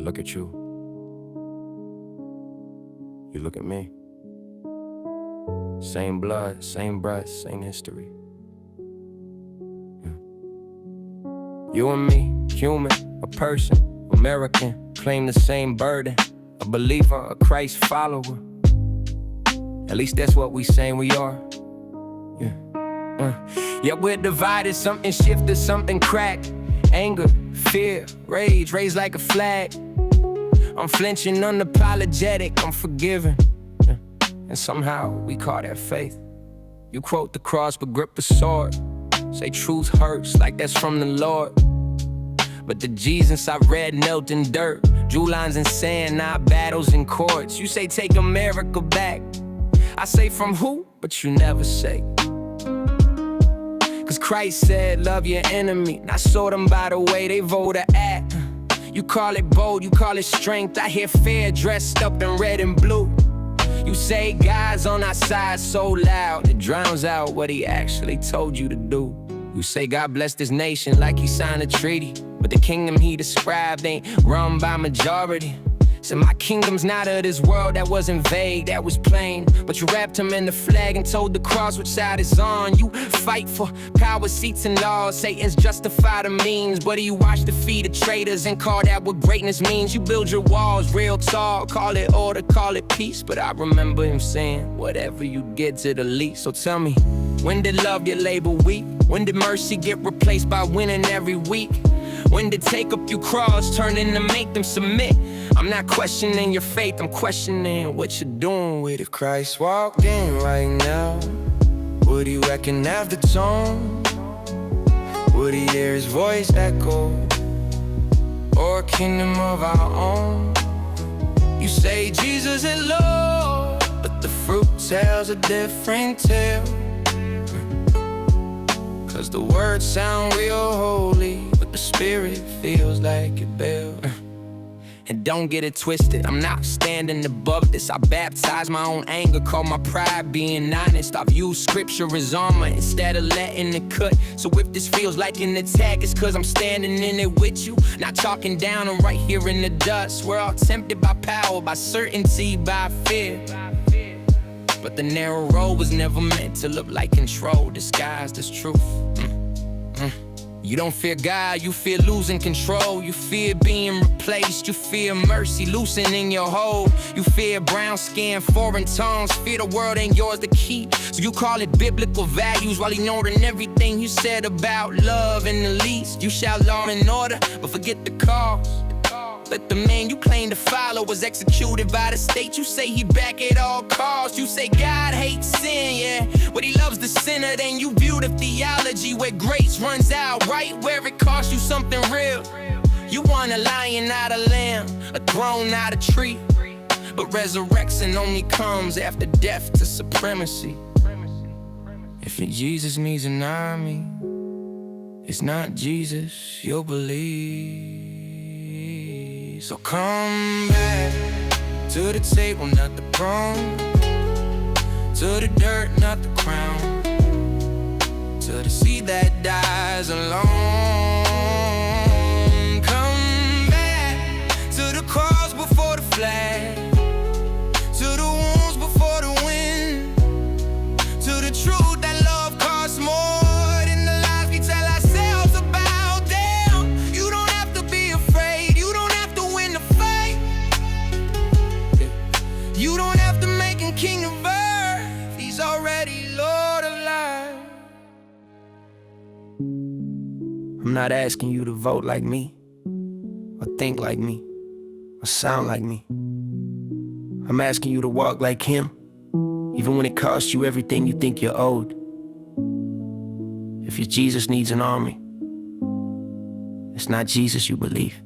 look at you. You look at me. Same blood, same breath, same history. You and me, human, a person, American, claim the same burden. A believer, a Christ follower. At least that's what we say we are. Yet we're divided, something shifted, something cracked. Anger, fear, rage, raised like a flag. I'm flinching, unapologetic, I'm forgiving. And somehow we call that faith. You quote the cross but grip the sword. Say truth hurts like that's from the Lord. But the Jesus I read knelt in dirt. Drew lines in sand, not battles in courts. You say take America back. I say from who? But you never say. Cause Christ said love your enemy. I saw them by the way they vote or act. You call it bold, you call it strength. I hear fear dressed up in red and blue. You say God's on our side so loud it drowns out what he actually told you to do. You say God blessed his nation like he signed a treaty, but the kingdom he described ain't run by majority. So my kingdom's not of this world, that wasn't vague, that was plain. But you wrapped him in the flag and told the cross which side is on. You fight for power, seats, and laws. Satan's justify the means, but he washed the feet of traitors and call that what greatness means. You build your walls real tall, call it order, call it peace. But I remember him saying, whatever you get to the least. So tell me, when did love get labeled weak? When did mercy get replaced by winning every week? When did take up your cross turn into make them submit? I'm not questioning your faith, I'm questioning what you're doing with it. If Christ walked in right now, would he reckon have the tone? Would he hear his voice echo? Or a kingdom of our own? You say Jesus is Lord, but the fruit tells a different tale. Cause the words sound real holy, but the spirit feels like it bailed. And don't get it twisted, I'm not standing above this. I baptize my own anger, call my pride being honest. I've used scripture as armor instead of letting it cut. So if this feels like an attack, it's cause I'm standing in it with you. Not talking down, I'm right here in the dust. We're all tempted by power, by certainty, by fear. But the narrow road was never meant to look like control, disguised as truth. You don't fear God, you fear losing control. You fear being replaced, you fear mercy loosening your hold. You fear brown skin, foreign tongues, fear the world ain't yours to keep. So you call it biblical values while ignoring everything you said about love and the least. You shout law and order, but forget the cause. But the man you claim to follow was executed by the state. You say he back at all costs. You say God hates sin, yeah, but he loves the sinner. Then you view the theology where grace runs out, right where it costs you something real. You want a lion, not a lamb, a throne, not a tree. But resurrection only comes after death to supremacy. If your Jesus needs an army, it's not Jesus you'll believe. So come back to the table, not the throne, to the dirt, not the crown, to the seed that dies alone. Come back to the cross before the flag, to the wounds before the wind, to the truth that love costs more. You don't have to make him king of earth, he's already Lord of life. I'm not asking you to vote like me, or think like me, or sound like me. I'm asking you to walk like him, even when it costs you everything you think you're owed. If your Jesus needs an army, it's not Jesus you believe.